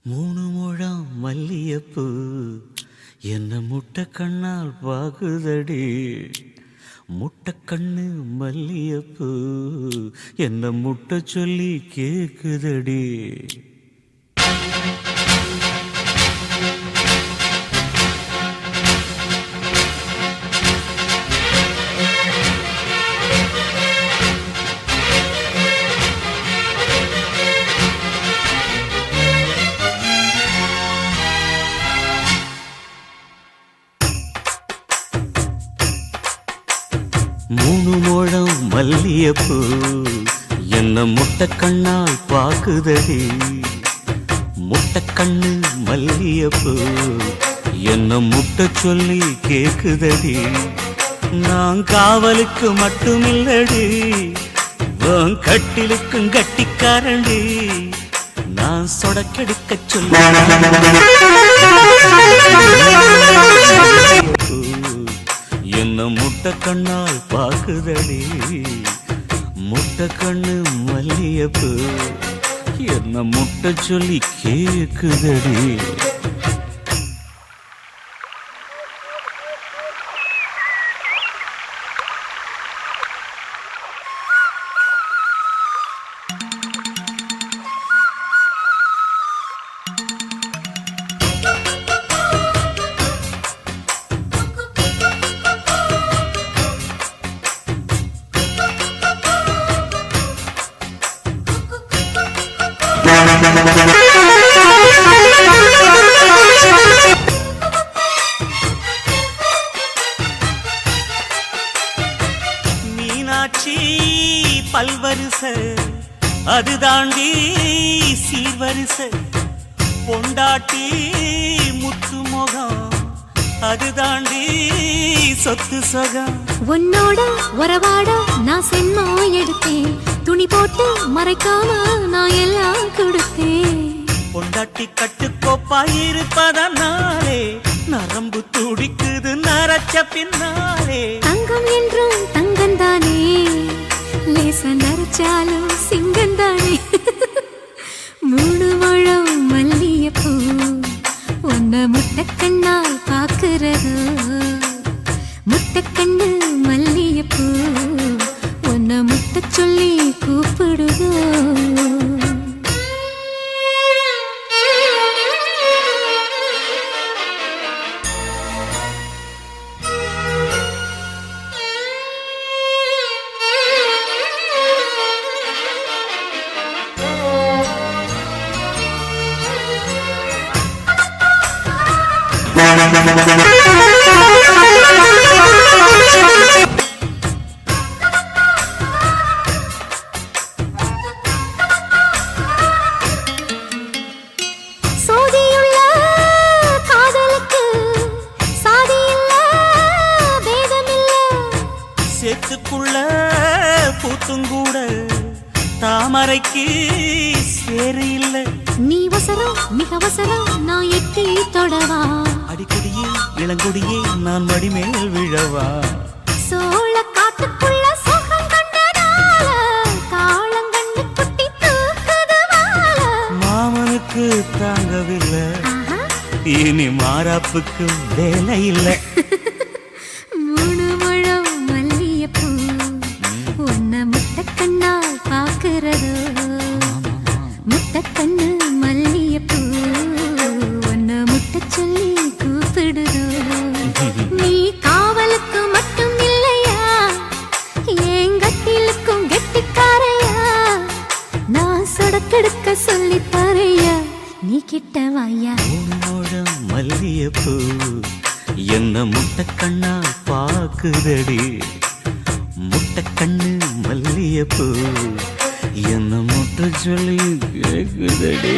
மூணு முழம் மல்லியப்பூ என்ன முட்டை கண்ணால் பாகுதடி. முட்டை கண்ணு மல்லியப்பூ என்ன முட்டை சொல்லி கேக்குதடி. மூணு முழம் மல்லியப்பூ என்ன முட்டை கண்ணால் பாக்குதடி. முட்டை கண்ணு மல்லியப்பூ என்ன முட்டை சொல்லி கேக்குதடி. நான் காவலுக்கு மட்டுமில்லடி, உன் கட்டிலுக்கும் கட்டிக்காரண்டி. நான் சொடக்கெடுக்க சொல்லி என்ன முட்டை கண்ணால் பாக்குதடி. முட்டை கண்ணு மல்லியப்பூ என்ன முட்டை சொல்லி கேக்குதடி. மீனாட்சி பல்வரிச அது தாண்டி சீர்வரிச. பொண்டாட்டி முத்து முகம் அது தாண்டி சொத்து சொகம். உன்னோட உறவாட நான் சென்மா எடுத்தேன், துணி போட்டு மறைக்காம நான் எல்லாம் கொடுத்தேன். பொண்டாட்டி கட்டுக்கோப்பாயிருப்பதனாலே நரம்பு துடிக்குது நரச்ச பின்னாலே. தங்கம் என்றும் தங்கம் தானே, லேச நரைச்சாலும் சிங்கம் தானே. மூணு முழம் மல்லியப்பூ உன்ன முட்டை கண்ணால் பாக்குறதோ. முட்டை கண்ணு மல்லியப்பூ உன்ன முட்டை சொல்லி கூப்பிடுதோ. சோதியுள்ள காதலுக்கு சாதியில்ல பேதமில்ல. சேத்துக்குள்ள பூத்துங்கூட தாமரைக்கு சேரு இல்ல. நீ வசரம் மிக வசரம் நான் எட்டி தொடவா. அடிக்கடியே இளங்கொடியே நான் மடிமேல் விழவா. சோழ காட்டுக்குள்ள சுகம் கண்டதால காளங்கண்ணு குட்டி தூக்குது வாழ. மாமனுக்கு தாங்கவில்லை, இனி மாறாப்புக்கு வேலை இல்லை. மூணு முழம் மல்லியப்பூ உன்ன முட்டை கண்ணால் பாக்குறதோ. முட்டை கண்ணு மல்லியப்பூ உன்ன முட்டை சொல்லி கூப்பிடுதோ. நீ காவலுக்கு மட்டும் இல்லையா, எங்கட்டிலுக்கும் கெட்டிக்காரையா. நான் சொடக்கெடுக்க சொல்லி தரையா, நீ கிட்ட வாயா. மூணோடம் மல்லியப்பூ என்ன முட்டை கண்ணால் பாக்குதடி. முட்டை கண்ணு மல்லியப்பூ என்ன முட்டை சொல்லி கேக்குதடி.